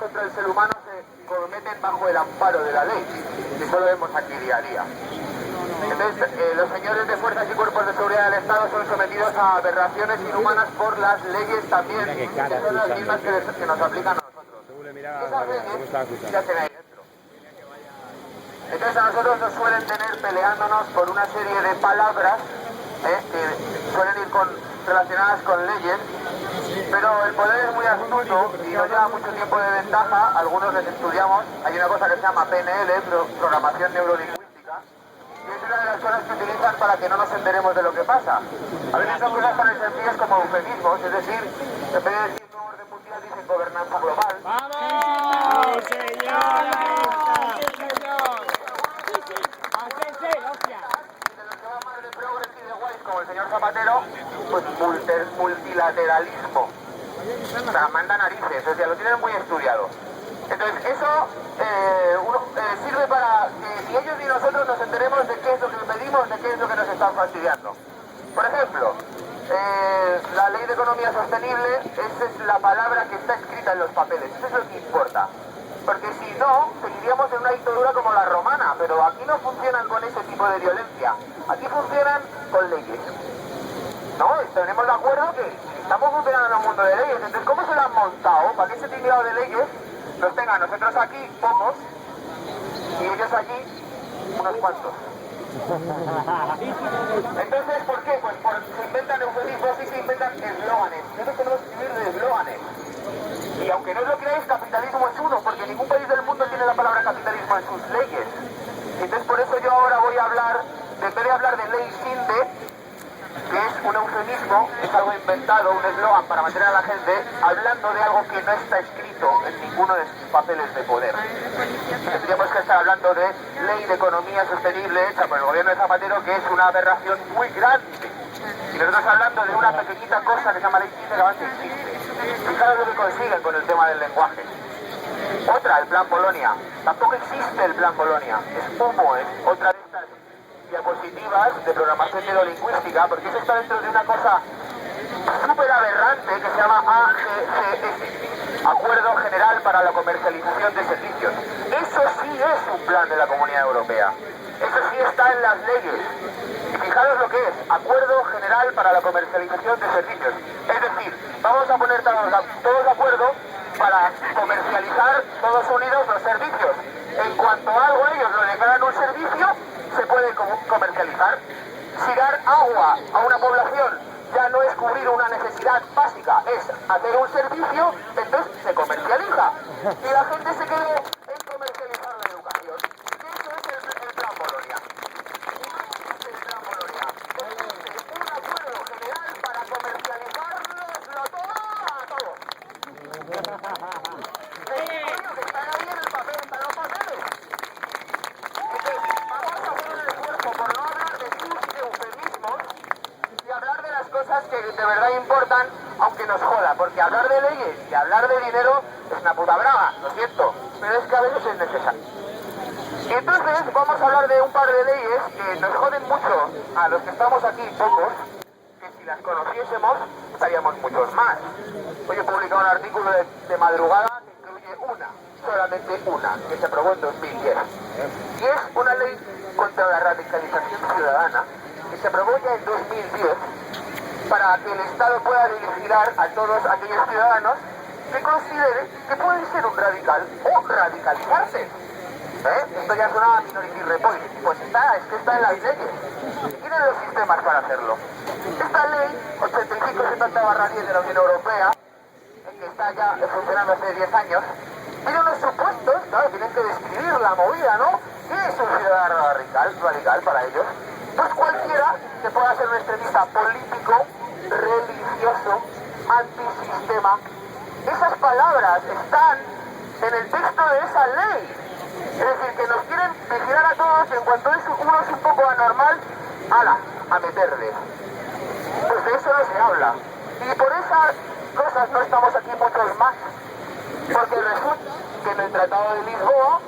contra el ser humano se cometen bajo el amparo de la ley, y eso lo vemos aquí día a día. Entonces, los señores de fuerzas y cuerpos de seguridad del Estado son sometidos a aberraciones inhumanas por las leyes también, que son las mismas que nos aplican a nosotros. Esas leyes se hacen ahí dentro. Entonces a nosotros nos suelen tener peleándonos por una serie de palabras que suelen ir relacionadas con leyes, pero el poder es muy astuto y nos lleva mucho tiempo de ventaja. Algunos les estudiamos, hay una cosa que se llama PNL, programación neurolingüística, y es una de las cosas que utilizan para que no nos enteremos de lo que pasa. A veces son cosas tan sencillas como eufemismos, es decir, en vez de decir nuevo orden mundial dicen gobernanza global. ¡Vamos, señora! Como el señor Zapatero, pues multilateralismo. O sea, manda narices, o sea, lo tienen muy estudiado. Entonces, eso sirve para que ni ellos ni nosotros nos enteremos de qué es lo que pedimos, de qué es lo que nos están fastidiando. Por ejemplo, la ley de economía sostenible, esa es la palabra que está escrita en los papeles, eso es lo que importa. Porque si no, seguiríamos en una dictadura como la romana, pero aquí no funcionan con ese tipo de violencia. Aquí funcionan con leyes. ¿No? Tenemos de acuerdo que estamos funcionando en un mundo de leyes. Entonces, ¿cómo se lo han montado? ¿Para que ese tinglado de leyes nos tenga nosotros aquí, pocos, y ellos allí, unos cuantos? Entonces, ¿por qué? Pues se inventan eufemismos y se inventan eslóganes. Nosotros tenemos que vivir de eslóganes. Y aunque no lo creáis, capitalismo es uno, porque ningún país del mundo tiene la palabra capitalismo en sus leyes. Entonces por eso yo ahora voy a hablar, en vez de hablar de ley SINDE, que es un eufemismo, es algo inventado, un eslogan para mantener a la gente, hablando de algo que no está escrito en ninguno de sus papeles de poder. Tendríamos que estar hablando de ley de economía sostenible hecha por el gobierno de Zapatero, que es una aberración muy grande. Y nosotros hablando de una pequeñita cosa que se llama ley SINDE, que bastante existe. Fijaros lo que consiguen con el tema del lenguaje. Otra, el plan Polonia. Tampoco existe el plan Polonia. Es humo, es otra de estas diapositivas de programación neurolingüística, porque eso está dentro de una cosa súper aberrante que se llama AGCS, Acuerdo General para la Comercialización de Servicios. Eso sí es un plan de la Comunidad Europea. Eso sí está en las leyes. Y fijaros lo que es, Acuerdo General para la Comercialización de Servicios. Es decir, vamos a poner todos de acuerdo para comercializar todos unidos los servicios. En cuanto a algo ellos lo declaran un servicio, se puede comercializar. Si dar agua a una población ya no es cubrir una necesidad básica, es hacer un servicio, entonces se comercializa. Y la gente se quedó en comercializar la educación. Eso es el plan Polonia. El plan Polonia. Existe un acuerdo general para comercializarlo todo a todos. Que están ahí en el papel, están los papeles. Entonces, vamos a hacer un esfuerzo por no hablar de sus eufemismos y hablar de las cosas que de verdad importan, aunque nos joda, porque hablar de leyes y hablar de dinero es una puta brava, lo siento, pero es que a veces es necesario. Y entonces vamos a hablar de un par de leyes que nos joden mucho a los que estamos aquí, pocos, que si las conociésemos estaríamos muchos más. Hoy he publicado un artículo de madrugada que incluye una, solamente una, que se aprobó en 2010. Y es una ley contra la radicalización ciudadana, que se aprobó ya en 2010, para que el Estado pueda vigilar a todos aquellos ciudadanos que consideren que pueden ser un radical o radicalizarse. Esto ya es una minority report. Pues es que está en las leyes. Y tienen los sistemas para hacerlo. Esta ley 8570/10 de la Unión Europea, que está ya funcionando hace 10 años, tiene unos supuestos, claro, tienen que describir la movida, ¿no? ¿Qué es un ciudadano radical para ellos? Pues cualquiera que pueda ser un extremista político, religioso, antisistema. Esas palabras están en el texto de esa ley. Es decir, que nos quieren vigilar a todos, en cuanto uno es un poco anormal, ¡hala!, a meterle. Pues de eso no se habla. Y por esas cosas no estamos aquí muchos más. Porque resulta que en el Tratado de Lisboa,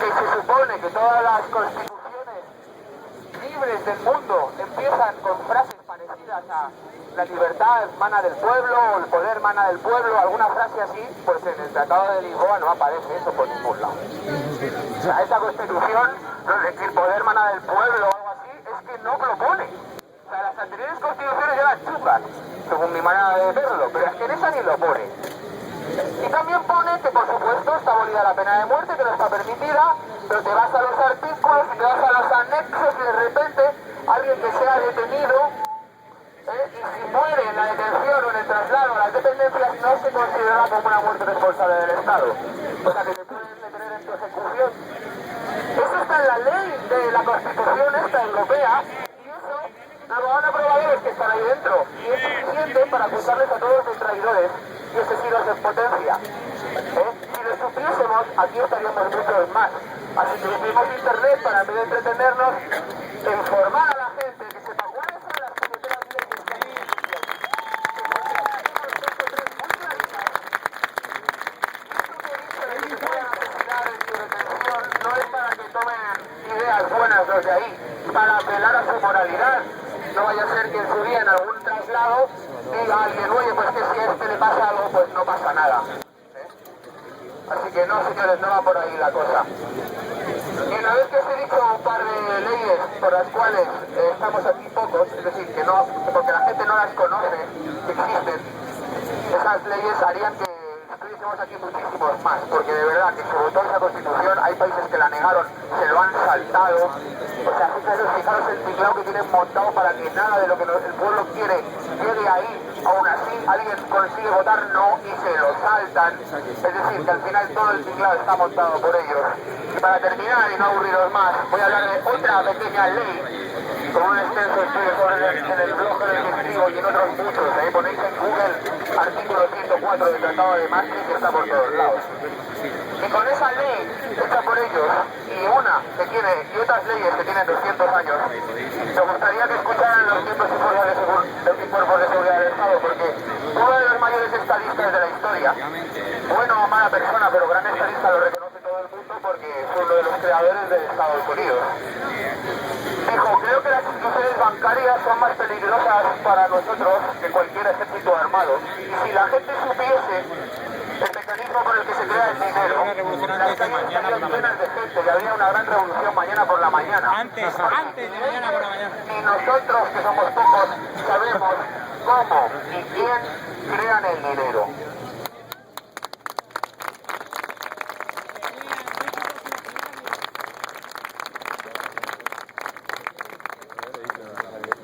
que se supone que todas las constituciones libres del mundo empiezan con frases parecidas, parecidas a la libertad mana del pueblo, o el poder mana del pueblo, alguna frase así, pues en el Tratado de Lisboa no aparece eso por ningún lado. O sea, esa constitución, no es decir poder mana del pueblo o algo así, es que no propone. O sea, las anteriores constituciones ya las chungas, según mi manera de verlo, pero es que en esa ni lo pone. Y también pone que, por supuesto, está abolida la pena de muerte, que no está permitida, pero te vas a los artículos, te vas a los anexos y de repente alguien que sea detenido y si muere en la detención o en el traslado a las dependencias no se considera como una muerte responsable del Estado. O sea, que te pueden detener en tu ejecución. Eso está en la ley de la Constitución esta europea y eso lo van a probadores que están ahí dentro y es suficiente para acusarles a todos de traidores y asesinos en potencia. Si lo supiésemos, aquí estaríamos muchos más. Así que usemos internet para, en vez de entretenernos, informar a la gente que sepa cuáles son las puñeteras leyes que hay. Que puedan asesinar en su detención no es para que tomen ideas buenas los de ahí, para apelar a su moralidad. No vaya a ser que en su día en algún traslado diga a alguien, oye, pues que si a este le pasa algo, pues no pasa nada. Así que no, señores, no va por ahí la cosa. Y una vez que os he dicho un par de leyes por las cuales estamos aquí pocos, es decir, que no, porque la gente no las conoce, que existen, esas leyes harían que estuviésemos aquí muchísimos más, porque de verdad que se votó esa constitución, hay países que la negaron, se lo han saltado. O sea, fijaros el tinglado que tienen montado para que nada de lo que el pueblo quiere llegue ahí. Aún así, alguien consigue votar no y se lo saltan. Es decir, que al final todo el tinglado está montado por ellos. Y para terminar y no aburriros más, voy a hablar de otra pequeña ley, con un extenso estudio en el blog en el que escribo y en otros muchos. Ahí ponéis en Google artículo 104 del Tratado de Maastricht, que está por todos lados. Y con esa ley hecha por ellos y otras leyes que tienen 200 años, me gustaría que escucharan los miembros y cuerpos de seguridad del Estado, porque uno de los mayores estadistas de la historia, bueno o mala persona, pero gran estadista, lo reconoce todo el mundo porque es uno de los creadores de Estados Unidos, dijo, creo que las instituciones bancarias son más peligrosas para nosotros que cualquier ejército armado, y si la gente supiese el mecanismo por el que se crea el dinero, las calles estarían llenas de gente y habría una gran revolución mañana por la mañana. Antes de mañana por la mañana. Y nosotros, que somos pocos, sabemos cómo y quién crean el dinero.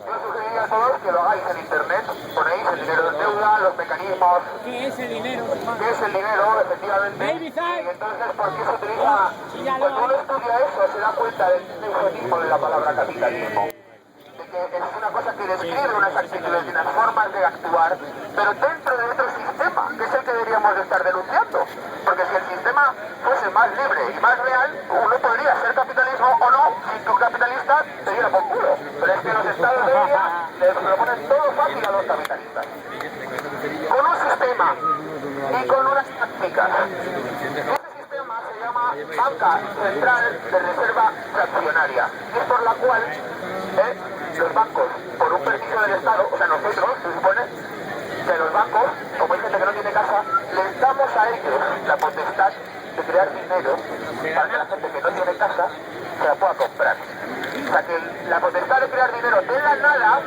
Yo sugeriría a todos que lo hagáis en internet, ponéis el dinero en deuda, los mecanismos. ¿Qué es el dinero? ¿Qué es el dinero? Efectivamente. Baby Y size. entonces, ¿por qué se utiliza? Cuando uno estudia eso, se da cuenta del eufemismo de la palabra capitalismo. De que es una cosa que describe unas actitudes y unas formas de actuar, pero dentro de otro sistema, que es el que deberíamos de estar denunciando. Porque si el sistema fuese más libre y más real, uno podría ser capitalismo o no, si tu capitalista te diera por culo. Pero es que los estados de día les proponen todo fácil a los capitalistas. Con un sistema y con unas prácticas. Ese sistema se llama Banca Central de Reserva Fraccionaria, y es por la cual los bancos, por un permiso del Estado, o sea nosotros, se supone, que los bancos, como hay gente que no tiene casa, les damos a ellos la potestad de crear dinero para que la gente que no tiene casa se la pueda comprar. O sea que la potestad de crear dinero de la nada,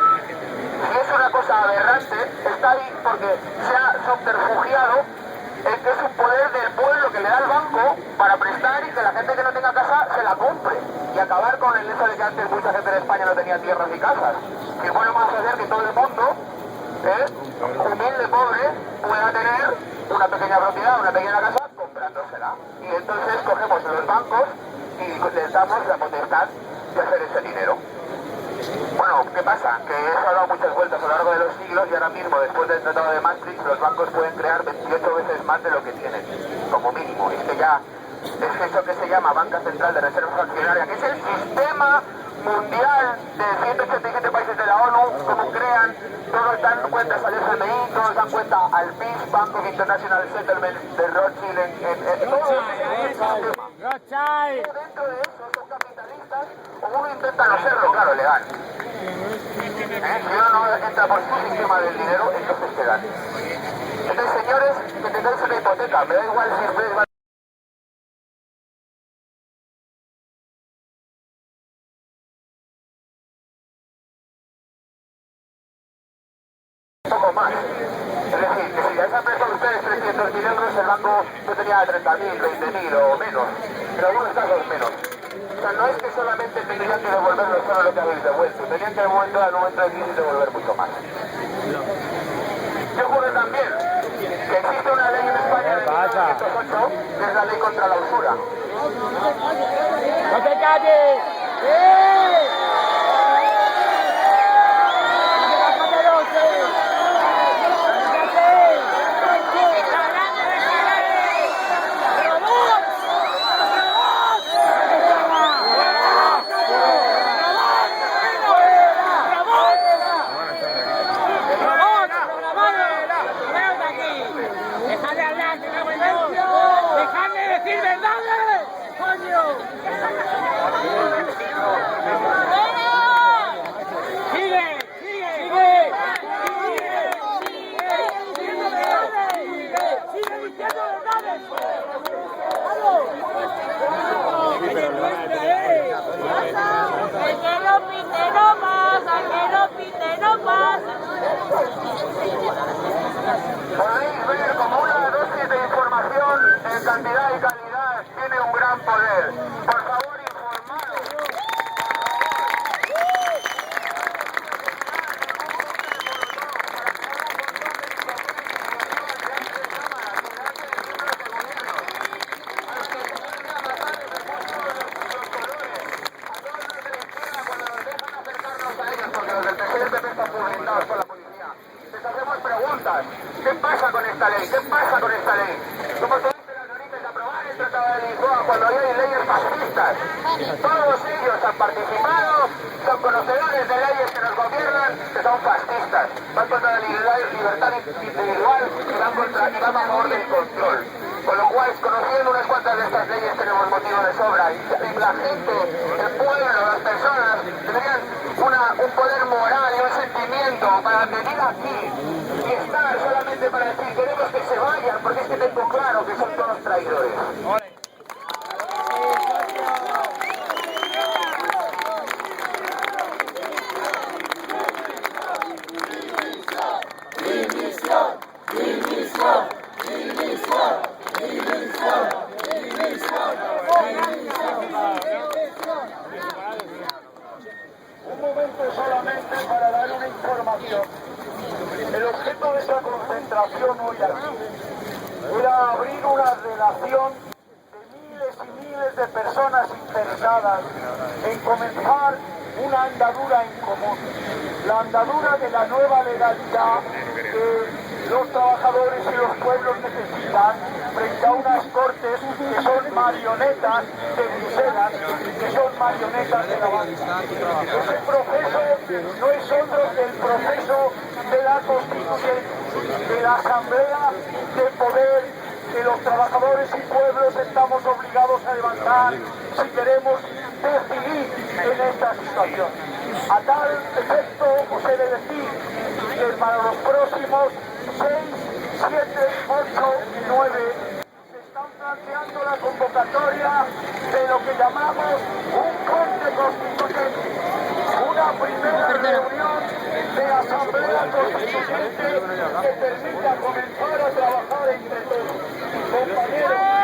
si es una cosa aberrante, está ahí porque se ha subterfugiado en que es un poder del pueblo que le da al banco para prestar y que la gente que no tenga casa se la compre y acabar con el hecho de que antes mucha gente en España no tenía tierras ni casas. Que bueno más hacer que todo el mundo, humilde, pobre, pueda tener una pequeña propiedad, una pequeña casa comprándosela. Y entonces cogemos los bancos y les damos la potestad de hacer ese dinero. Bueno, ¿qué pasa? Que eso ha dado muchas vueltas a lo largo de los siglos y ahora mismo, después del Tratado de Maastricht, los bancos pueden crear 28 veces más de lo que tienen, como mínimo. Es que ya es eso que se llama Banca Central de Reserva Fraccionaria, que es el sistema mundial de 187 países de la ONU, como crean, todos dan cuentas al FMI, todos dan cuenta al BIS, Bank of International Settlement de Rothschild, todo ese sistema. Dentro de eso son capitalistas. faltas, o uno intenta no serlo, claro, le dan. Si uno no entra por su sistema del dinero, entonces te dan. Entonces, señores, que tengáis una hipoteca, me da igual si ustedes van un poco más. Es decir, que si les han prestado ustedes 300.000 euros, el banco no tenía 30.000, 20.000 o menos, en algunos casos menos. O sea, no es que solamente tendrían que devolverlo solo lo que habéis devuelto, tenían que al momento de crisis devolver mucho más. Yo juro también que existe una ley en España de 1908, que es la ley contra la usura. ¡No te calles! ¡Eh! Podéis ver como una dosis de información en cantidad y calidad tiene un gran poder. Por favor, informaros. Porque los del presidente están publicados por la policía. Les hacemos preguntas. ¿Qué pasa con esta ley? ¿Qué pasa con esta ley? ¿Cómo tuviste las narices de aprobar el Tratado de Lisboa cuando hay leyes fascistas? Todos ellos han participado, son conocedores de leyes que nos gobiernan, que son fascistas. Van contra la libertad individual y van a favor del control. Con lo cual, conociendo unas cuantas de estas leyes, tenemos motivo de sobra. Y la gente, el pueblo, las personas, tendrían un poder moral y un sentimiento para venir aquí y estar solamente para decir queremos que se vayan, porque es que tengo claro que son todos traidores. Un momento solamente para dar una información. El objeto de esa concentración hoy aquí era abrir una relación de miles y miles de personas interesadas en comenzar una andadura en común. La andadura de la nueva legalidad que los trabajadores y los pueblos necesitan frente a unas cortes que son marionetas de Bruselas, que son marionetas de la banca. Ese proceso no es otro que el proceso de la constituyente, de la asamblea de poder que los trabajadores y pueblos estamos obligados a levantar si queremos decidir en esta situación. A tal efecto, os he de decir que para los próximos 6, 7, 8 y 9 se están planteando la convocatoria de lo que llamamos un corte constituyente, una primera reunión de asamblea constituyente que permita comenzar a trabajar entre todos. Compañeros,